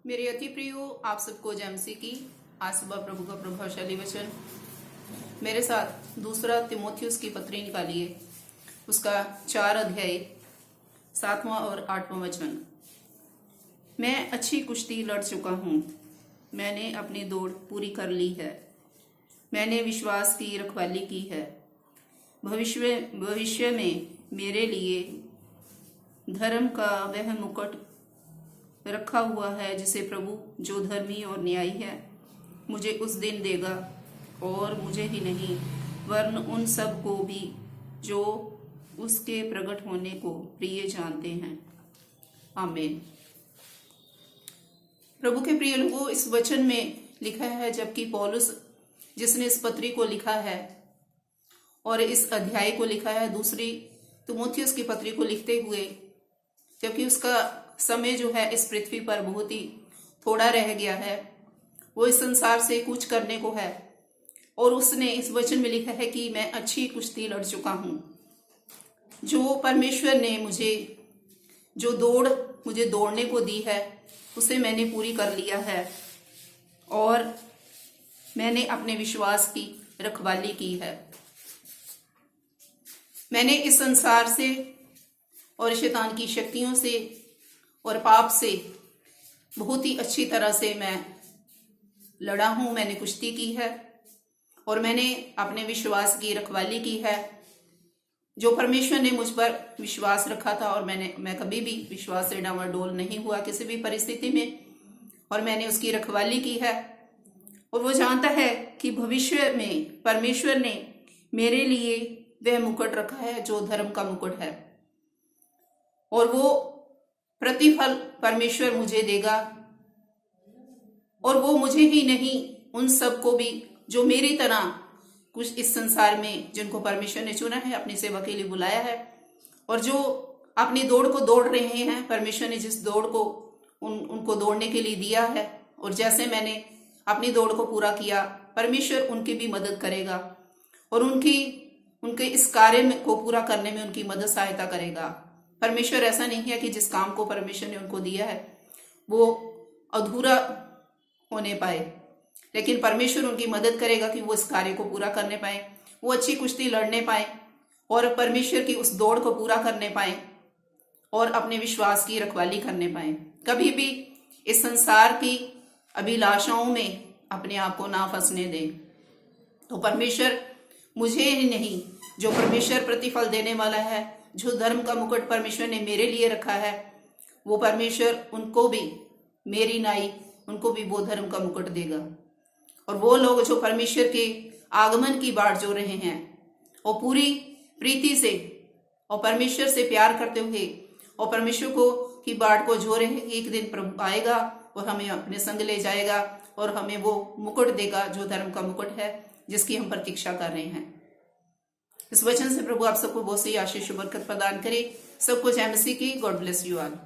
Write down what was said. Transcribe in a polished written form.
मेरे अति प्रियो, आप सबको जय मसीह की। आज सुबह प्रभु का प्रभावशाली वचन मेरे साथ दूसरा तिमोथियुस की पत्री निकालिए, उसका 4 अध्याय 7वां और 8वां वचन। मैं अच्छी कुश्ती लड़ चुका हूँ, मैंने अपनी दौड़ पूरी कर ली है, मैंने विश्वास की रखवाली की है। भविष्य में मेरे लिए धर्म का वह मुकुट रखा हुआ है जिसे प्रभु, जो धर्मी और न्यायी है, मुझे उस दिन देगा, और मुझे ही नहीं वरन उन सब को भी जो उसके प्रकट होने को प्रिय जानते हैं। आमीन। प्रभु के प्रिय लोगों, इस वचन में लिखा है, जबकि पौलुस जिसने इस पत्री को लिखा है और इस अध्याय को लिखा है, दूसरी तिमोथियुस की पत्री को लिखते हुए, जबकि उसका समय जो है इस पृथ्वी पर बहुत ही थोड़ा रह गया है, वो इस संसार से कूच करने को है, और उसने इस वचन में लिखा है कि मैं अच्छी कुश्ती लड़ चुका हूं। जो परमेश्वर ने जो दौड़ मुझे दौड़ने को दी है, उसे मैंने पूरी कर लिया है, और मैंने अपने विश्वास की रखवाली की है। मैंने इस संसार से और शैतान की शक्तियों से और पाप से बहुत ही अच्छी तरह से मैं लड़ा हूं, मैंने कुश्ती की है, और मैंने अपने विश्वास की रखवाली की है। जो परमेश्वर ने मुझ पर विश्वास रखा था, और मैं कभी भी विश्वास से डावाडोल नहीं हुआ किसी भी परिस्थिति में, और मैंने उसकी रखवाली की है। और वो जानता है कि भविष्य में परमेश्वर ने मेरे लिए वह मुकुट रखा है जो धर्म का मुकुट है, और वो प्रतिफल परमेश्वर मुझे देगा। और वो मुझे ही नहीं, उन सबको भी जो मेरी तरह कुछ इस संसार में, जिनको परमेश्वर ने चुना है, अपनी सेवा के लिए बुलाया है, और जो अपनी दौड़ को दौड़ रहे हैं, परमेश्वर ने जिस दौड़ को उनको दौड़ने के लिए दिया है, और जैसे मैंने अपनी दौड़ को पूरा किया, परमेश्वर उनकी भी मदद करेगा, और उनके इस कार्य को पूरा करने में उनकी मदद सहायता करेगा। परमेश्वर ऐसा नहीं है कि जिस काम को परमेश्वर ने उनको दिया है वो अधूरा होने पाए, लेकिन परमेश्वर उनकी मदद करेगा कि वो इस कार्य को पूरा करने पाए, वो अच्छी कुश्ती लड़ने पाए, और परमेश्वर की उस दौड़ को पूरा करने पाए, और अपने विश्वास की रखवाली करने पाए। कभी भी इस संसार की अभिलाषाओं में अपने आप को ना फंसने दें। तो परमेश्वर मुझे ही नहीं, जो परमेश्वर प्रतिफल देने वाला है, जो धर्म का मुकुट परमेश्वर ने मेरे लिए रखा है, वो परमेश्वर उनको भी, मेरी नाई, उनको भी वो धर्म का मुकुट देगा। और वो लोग जो परमेश्वर के आगमन की बाट जो रहे हैं, और पूरी प्रीति से और परमेश्वर से प्यार करते हुए और परमेश्वर को की बाट को जो रहे हैं, एक दिन प्रभु आएगा और हमें अपने संग ले जाएगा, और हमें वो मुकुट देगा जो धर्म का मुकुट है, जिसकी हम प्रतीक्षा कर रहे हैं। इस वचन से प्रभु आप सबको बहुत सी आशीष बरकत प्रदान करे। सबको जय मसीह की। God bless you all.